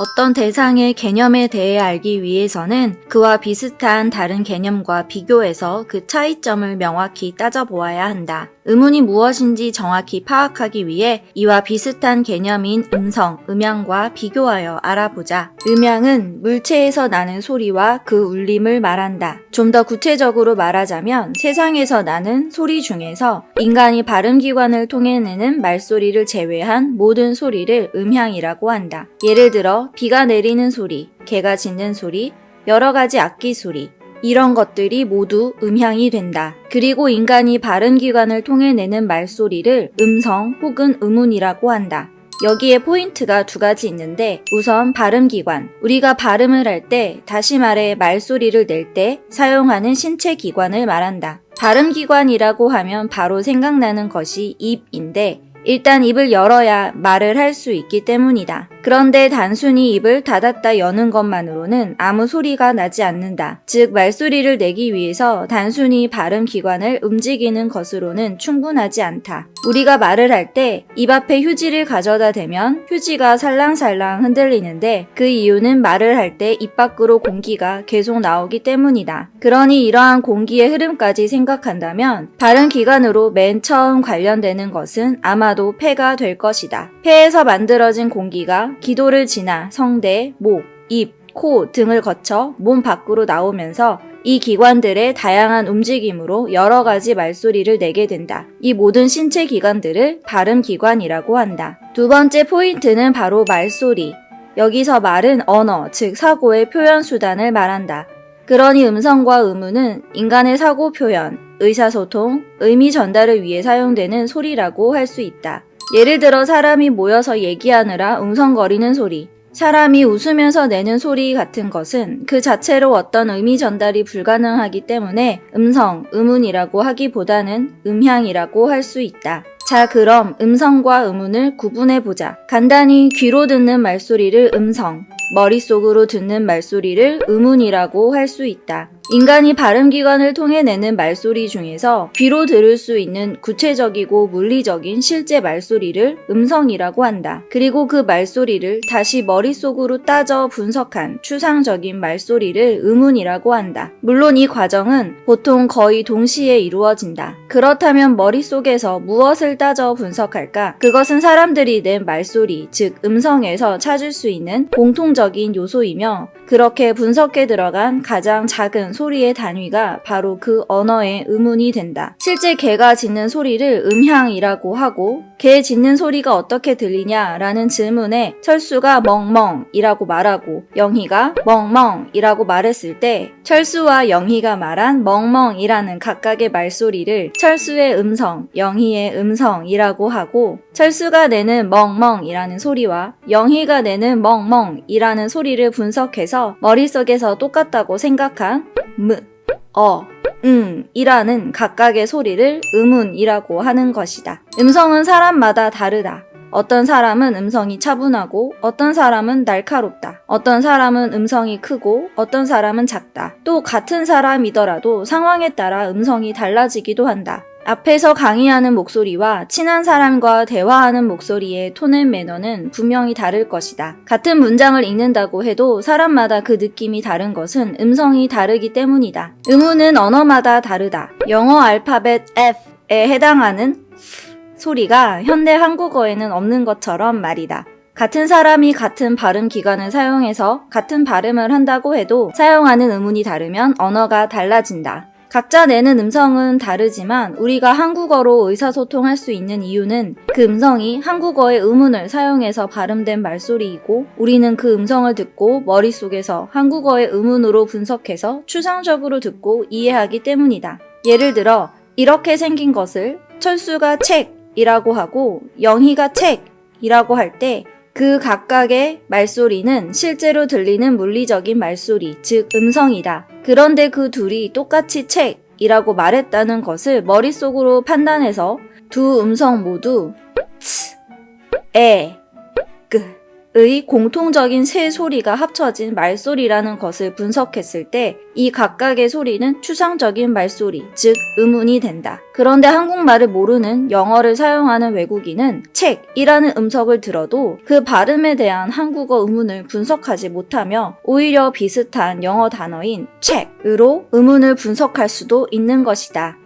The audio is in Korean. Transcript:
어떤 대상의 개념에 대해 알기 위해서는 그와 비슷한 다른 개념과 비교해서 그 차이점을 명확히 따져보아야 한다. 음운이 무엇인지 정확히 파악하기 위해 이와 비슷한 개념인 음성, 음향과 비교하여 알아보자. 음향은 물체에서 나는 소리와 그 울림을 말한다. 좀 더 구체적으로 말하자면 세상에서 나는 소리 중에서 인간이 발음기관을 통해 내는 말소리를 제외한 모든 소리를 음향이라고 한다. 예를 들어 비가 내리는 소리, 개가 짖는 소리, 여러 가지 악기 소리, 이런 것들이 모두 음향이 된다. 그리고 인간이 발음기관을 통해 내는 말소리를 음성 혹은 음운이라고 한다. 여기에 포인트가 두 가지 있는데 우선 발음기관. 우리가 발음을 할 때, 다시 말해 말소리를 낼 때 사용하는 신체 기관을 말한다. 발음기관이라고 하면 바로 생각나는 것이 입인데 일단 입을 열어야 말을 할 수 있기 때문이다. 그런데 단순히 입을 닫았다 여는 것만으로는 아무 소리가 나지 않는다. 즉 말소리를 내기 위해서 단순히 발음 기관을 움직이는 것으로는 충분하지 않다. 우리가 말을 할 때 입 앞에 휴지를 가져다 대면 휴지가 살랑살랑 흔들리는데 그 이유는 말을 할 때 입 밖으로 공기가 계속 나오기 때문이다. 그러니 이러한 공기의 흐름까지 생각한다면 발음 기관으로 맨 처음 관련되는 것은 아마도 폐가 될 것이다. 폐에서 만들어진 공기가 기도를 지나 성대, 목, 입, 코 등을 거쳐 몸 밖으로 나오면서 이 기관들의 다양한 움직임으로 여러 가지 말소리를 내게 된다. 이 모든 신체 기관들을 발음기관이라고 한다. 두 번째 포인트는 바로 말소리. 여기서 말은 언어, 즉 사고의 표현 수단을 말한다. 그러니 음성과 음운은 인간의 사고 표현, 의사소통, 의미 전달을 위해 사용되는 소리라고 할 수 있다. 예를 들어 사람이 모여서 얘기하느라 웅성거리는 소리, 사람이 웃으면서 내는 소리 같은 것은 그 자체로 어떤 의미 전달이 불가능하기 때문에 음성, 음운이라고 하기보다는 음향이라고 할 수 있다. 자, 그럼 음성과 음운을 구분해보자. 간단히 귀로 듣는 말소리를 음성, 머릿속으로 듣는 말소리를 음운이라고 할 수 있다. 인간이 발음기관을 통해 내는 말소리 중에서 귀로 들을 수 있는 구체적이고 물리적인 실제 말소리를 음성이라고 한다. 그리고 그 말소리를 다시 머릿속으로 따져 분석한 추상적인 말소리를 음운이라고 한다. 물론 이 과정은 보통 거의 동시에 이루어진다. 그렇다면 머릿속에서 무엇을 따져 분석할까? 그것은 사람들이 낸 말소리, 즉 음성에서 찾을 수 있는 공통적인 요소이며 그렇게 분석해 들어간 가장 작은 소리의 단위가 바로 그 언어의 음운이 된다. 실제 개가 짖는 소리를 음향이라고 하고 개 짖는 소리가 어떻게 들리냐라는 질문에 철수가 멍멍이라고 말하고 영희가 멍멍이라고 말했을 때 철수와 영희가 말한 멍멍이라는 각각의 말소리를 철수의 음성, 영희의 음성이라고 하고 철수가 내는 멍멍이라는 소리와 영희가 내는 멍멍이라는 소리를 분석해서 머릿속에서 똑같다고 생각한 이라는 각각의 소리를 음운이라고 하는 것이다. 음성은 사람마다 다르다. 어떤 사람은 음성이 차분하고 어떤 사람은 날카롭다. 어떤 사람은 음성이 크고 어떤 사람은 작다. 또 같은 사람이더라도 상황에 따라 음성이 달라지기도 한다. 앞에서 강의하는 목소리와 친한 사람과 대화하는 목소리의 톤 앤 매너는 분명히 다를 것이다. 같은 문장을 읽는다고 해도 사람마다 그 느낌이 다른 것은 음성이 다르기 때문이다. 음운은 언어마다 다르다. 영어 알파벳 F에 해당하는 소리가 현대 한국어에는 없는 것처럼 말이다. 같은 사람이 같은 발음 기관을 사용해서 같은 발음을 한다고 해도 사용하는 음운이 다르면 언어가 달라진다. 각자 내는 음성은 다르지만 우리가 한국어로 의사소통할 수 있는 이유는 그 음성이 한국어의 음운을 사용해서 발음된 말소리이고 우리는 그 음성을 듣고 머릿속에서 한국어의 음운으로 분석해서 추상적으로 듣고 이해하기 때문이다. 예를 들어 이렇게 생긴 것을 철수가 책이라고 하고 영희가 책이라고 할 때 그 각각의 말소리는 실제로 들리는 물리적인 말소리, 즉 음성이다. 그런데 그 둘이 똑같이 책이라고 말했다는 것을 머릿속으로 판단해서 두 음성 모두 츠, 에, 끄, 의 공통적인 세 소리가 합쳐진 말소리라는 것을 분석했을 때 이 각각의 소리는 추상적인 말소리, 즉 음운이 된다. 그런데 한국말을 모르는 영어를 사용하는 외국인은 책이라는 음석을 들어도 그 발음에 대한 한국어 음운을 분석하지 못하며 오히려 비슷한 영어 단어인 책으로 음운을 분석할 수도 있는 것이다.